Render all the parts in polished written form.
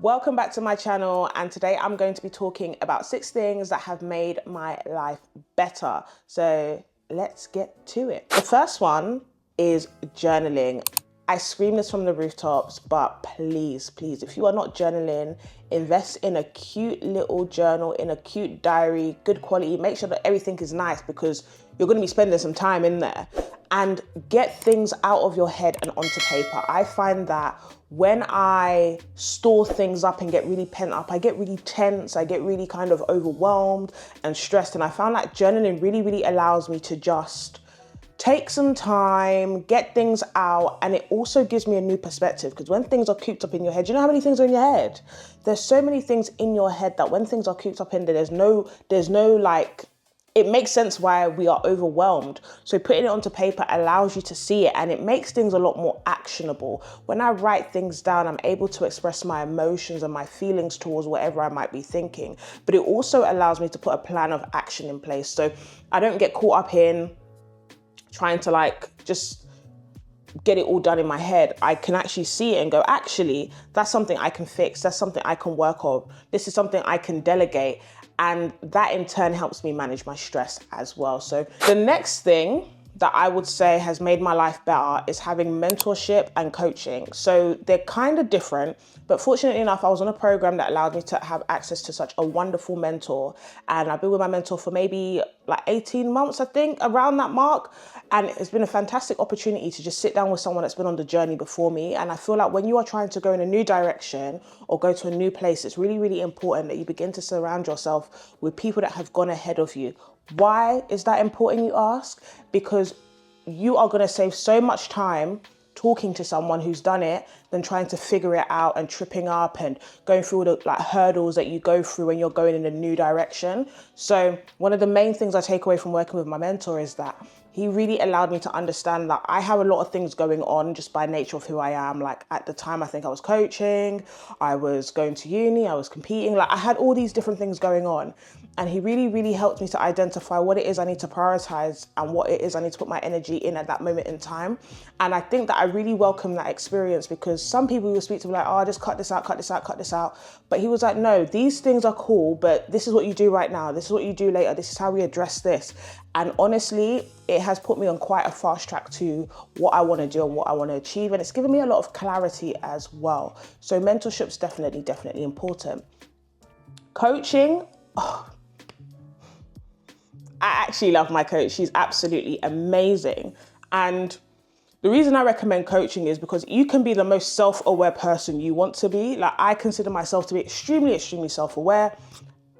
Welcome back to my channel, and today I'm going to be talking about 6 things that have made my life better. So let's get to it. The first one is journaling. I scream this from the rooftops, but please, if you are not journaling, invest in a cute little journal, in a cute diary, good quality. Make sure that everything is nice because you're going to be spending some time in there. And get things out of your head and onto paper. I find that when I store things up and get really pent up, I get really tense, I get really kind of overwhelmed and stressed. And I found that journaling really allows me to just take some time, get things out, and it also gives me a new perspective, because when things are cooped up in your head, you know how many things are in your head? There's so many things in your head that when things are cooped up in there, there's no like, it makes sense why we are overwhelmed. So putting it onto paper allows you to see it, and it makes things a lot more actionable. When I write things down, I'm able to express my emotions and my feelings towards whatever I might be thinking. But it also allows me to put a plan of action in place. So I don't get caught up in trying to just get it all done in my head. I can actually see it and go, actually, that's something I can fix. That's something I can work on. This is something I can delegate. And that in turn helps me manage my stress as well. So the next thing that I would say has made my life better is having mentorship and coaching. So they're kind of different, but fortunately enough, I was on a program that allowed me to have access to such a wonderful mentor. And I've been with my mentor for maybe 18 months, I think, around that mark. And it's been a fantastic opportunity to just sit down with someone that's been on the journey before me. And I feel like when you are trying to go in a new direction or go to a new place, it's really important that you begin to surround yourself with people that have gone ahead of you. Why is that important, you ask? Because you are going to save so much time talking to someone who's done it than trying to figure it out and tripping up and going through all the hurdles that you go through when you're going in a new direction. So one of the main things I take away from working with my mentor is that he really allowed me to understand that I have a lot of things going on just by nature of who I am. Like at the time, I think I was coaching, I was going to uni, I was competing, I had all these different things going on. And he really helped me to identify what it is I need to prioritize and what it is I need to put my energy in at that moment in time. And I think that I really welcome that experience, because some people will speak to me like, oh, just cut this out. But he was like, no, these things are cool, but this is what you do right now. This is what you do later. This is how we address this. And honestly, it has put me on quite a fast track to what I want to do and what I want to achieve. And it's given me a lot of clarity as well. So mentorship's definitely important. Coaching, I actually love my coach. She's absolutely amazing. And the reason I recommend coaching is because you can be the most self-aware person you want to be. I consider myself to be extremely self-aware,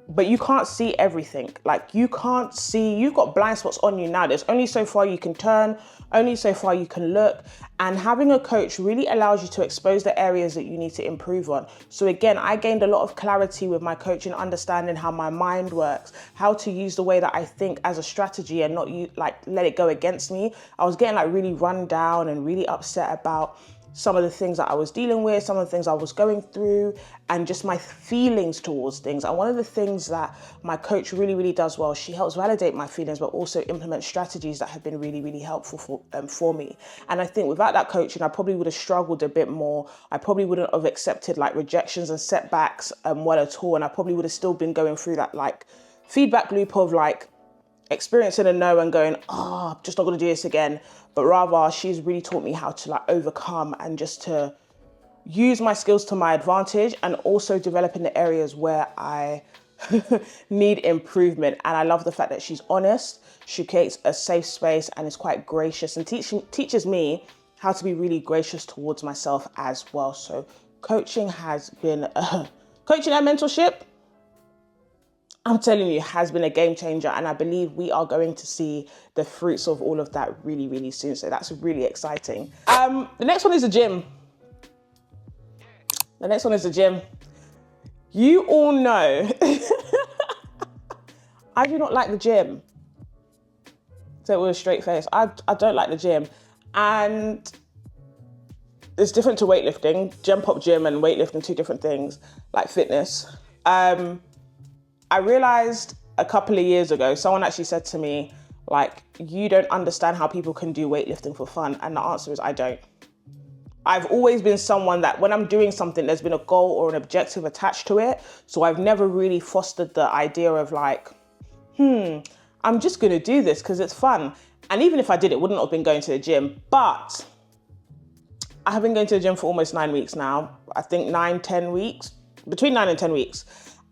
but you can't see everything. You can't see, you've got blind spots on you now. There's only so far you can turn, only so far you can look. And having a coach really allows you to expose the areas that you need to improve on. So again, I gained a lot of clarity with my coaching, understanding how my mind works, how to use the way that I think as a strategy and not let it go against me. I was getting really run down and really upset about some of the things that I was dealing with, some of the things I was going through, and just my feelings towards things. And one of the things that my coach really does well, she helps validate my feelings, but also implement strategies that have been really helpful for me. And I think without that coaching, I probably would have struggled a bit more. I probably wouldn't have accepted rejections and setbacks well at all. And I probably would have still been going through that feedback loop of experiencing a no and going, I'm just not going to do this again. But rather, she's really taught me how to overcome and just to use my skills to my advantage, and also develop in the areas where I need improvement. And I love the fact that she's honest, she creates a safe space, and is quite gracious and teaches me how to be really gracious towards myself as well. So coaching has been, coaching and mentorship, I'm telling you, has been a game changer. And I believe we are going to see the fruits of all of that really soon. So that's really exciting. The next one is the gym. You all know, I do not like the gym. So with a straight face, I don't like the gym. And it's different to weightlifting. Jump up gym and weightlifting, two different things, like fitness. I realized a couple of years ago, someone actually said to me, you don't understand how people can do weightlifting for fun. And the answer is, I don't. I've always been someone that when I'm doing something, there's been a goal or an objective attached to it. So I've never really fostered the idea of like, I'm just going to do this because it's fun. And even if I did, it wouldn't have been going to the gym. But I have been going to the gym for almost 9 weeks now. I think 9-10 weeks, between 9 and 10 weeks.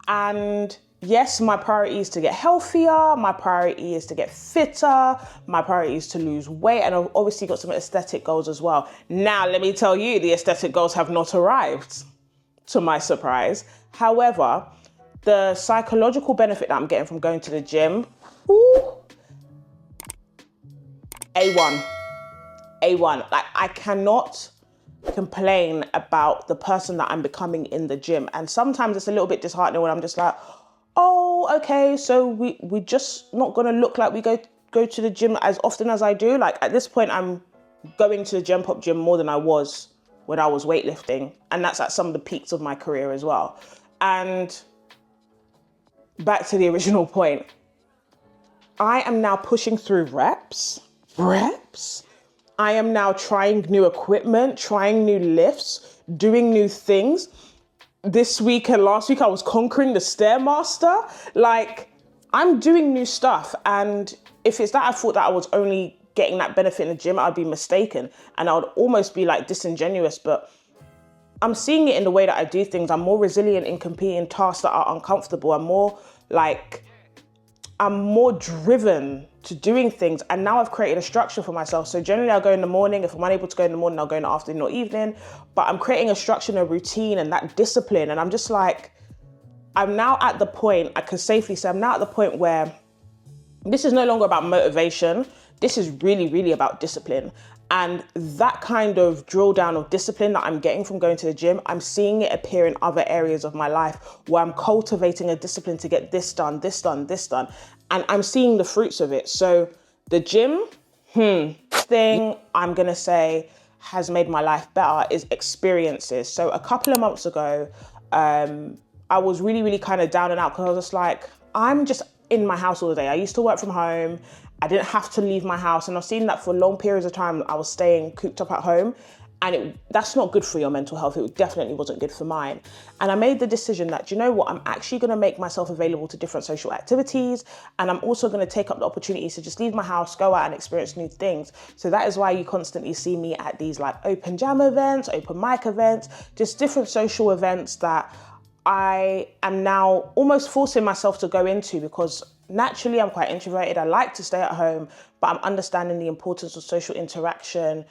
And yes, my priority is to get healthier. My priority is to get fitter. My priority is to lose weight. And I've obviously got some aesthetic goals as well. Now, let me tell you, the aesthetic goals have not arrived, to my surprise. However, the psychological benefit that I'm getting from going to the gym, A1. Like, I cannot complain about the person that I'm becoming in the gym. And sometimes it's a little bit disheartening when I'm just like, oh, okay, so we just not gonna look like we go to the gym as often as I do. Like, at this point, I'm going to the Gen Pop gym more than I was when I was weightlifting. And that's at some of the peaks of my career as well. And back to the original point, I am now pushing through reps. I am now trying new equipment, trying new lifts, doing new things. This week and last week, I was conquering the Stairmaster. Like, I'm doing new stuff. And if it's that I thought that I was only getting that benefit in the gym, I'd be mistaken. And I would almost be like disingenuous, but I'm seeing it in the way that I do things. I'm more resilient in competing tasks that are uncomfortable. I'm more driven to doing things. And now I've created a structure for myself. So generally I'll go in the morning. If I'm unable to go in the morning, I'll go in the afternoon or evening. But I'm creating a structure and a routine and that discipline. And I'm just like, I'm now at the point, I can safely say I'm now at the point where this is no longer about motivation. This is really, really about discipline. And that kind of drill down of discipline that I'm getting from going to the gym, I'm seeing it appear in other areas of my life where I'm cultivating a discipline to get this done. And I'm seeing the fruits of it. So the gym, thing I'm gonna say has made my life better is experiences. So a couple of months ago, I was really, really kind of down and out because I was just like, I'm just in my house all the day. I used to work from home. I didn't have to leave my house. And I've seen that for long periods of time, I was staying cooped up at home. And that's not good for your mental health. It definitely wasn't good for mine. And I made the decision that, you know what, I'm actually going to make myself available to different social activities. And I'm also going to take up the opportunities to just leave my house, go out and experience new things. So that is why you constantly see me at these like open jam events, open mic events, just different social events that I am now almost forcing myself to go into because naturally I'm quite introverted. I like to stay at home, but I'm understanding the importance of social interaction,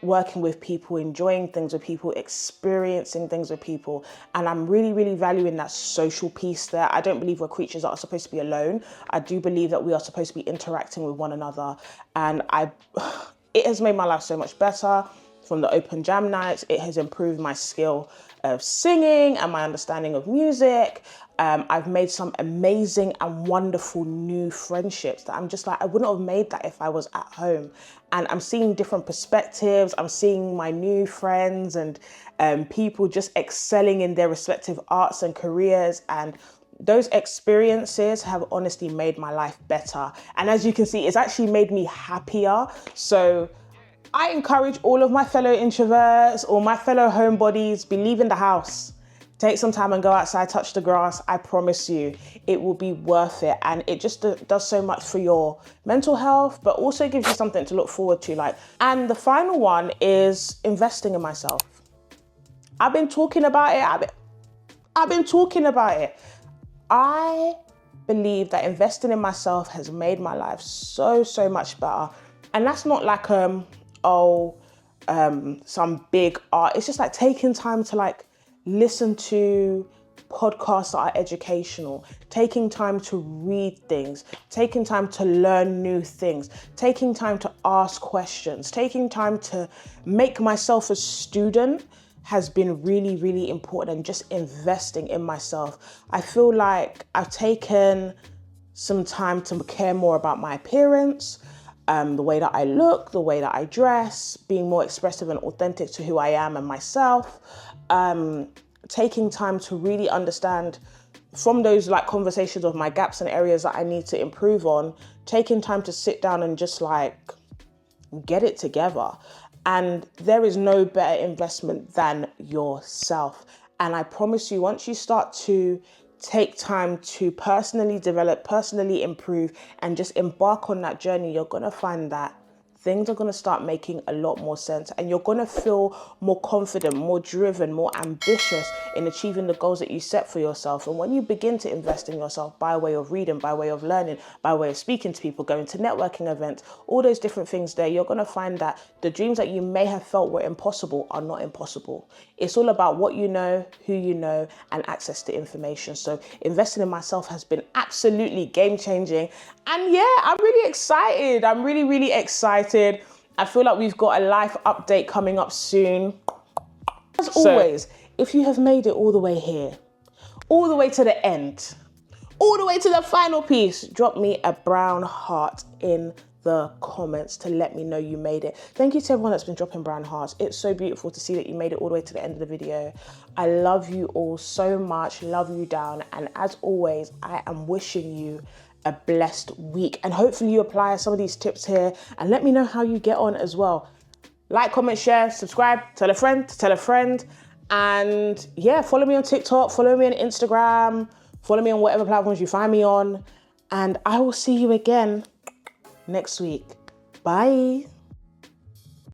working with people, enjoying things with people, experiencing things with people. And I'm really, really valuing that social piece there. I don't believe we're creatures that are supposed to be alone. I do believe that we are supposed to be interacting with one another. And it has made my life so much better. From the open jam nights, it has improved my skill of singing and my understanding of music. I've made some amazing and wonderful new friendships that I'm just like, I wouldn't have made that if I was at home. And I'm seeing different perspectives. I'm seeing my new friends and people just excelling in their respective arts and careers. And those experiences have honestly made my life better. And as you can see, it's actually made me happier. So I encourage all of my fellow introverts or my fellow homebodies, leave in the house. Take some time and go outside, touch the grass. I promise you, it will be worth it. And it just does so much for your mental health, but also gives you something to look forward to. And the final one is investing in myself. I've been talking about it. I believe that investing in myself has made my life so, so much better. And that's not like, some big art. It's just like taking time to listen to podcasts that are educational, taking time to read things, taking time to learn new things, taking time to ask questions, taking time to make myself a student has been really, really important, and just investing in myself. I feel like I've taken some time to care more about my appearance, the way that I look, the way that I dress, being more expressive and authentic to who I am and myself. Taking time to really understand from those conversations of my gaps and areas that I need to improve on, taking time to sit down and just get it together. And there is no better investment than yourself. And I promise you, once you start to take time to personally develop, personally improve, and just embark on that journey, you're going to find that things are going to start making a lot more sense, and you're going to feel more confident, more driven, more ambitious in achieving the goals that you set for yourself. And when you begin to invest in yourself by way of reading, by way of learning, by way of speaking to people, going to networking events, all those different things there, you're going to find that the dreams that you may have felt were impossible are not impossible. It's all about what you know, who you know, and access to information. So investing in myself has been absolutely game changing. And yeah, I'm really excited. I'm really, really excited. I feel like we've got a life update coming up soon. As always, if you have made it all the way here, all the way to the end, all the way to the final piece, drop me a brown heart in the comments to let me know you made it. Thank you to everyone that's been dropping brown hearts. It's so beautiful to see that you made it all the way to the end of the video. I love you all so much, love you down. And as always, I am wishing you a blessed week, and hopefully you apply some of these tips here, and let me know how you get on as well. Like, comment, share, subscribe, tell a friend, and yeah, follow me on TikTok, follow me on Instagram, follow me on whatever platforms you find me on, and I will see you again next week. Bye.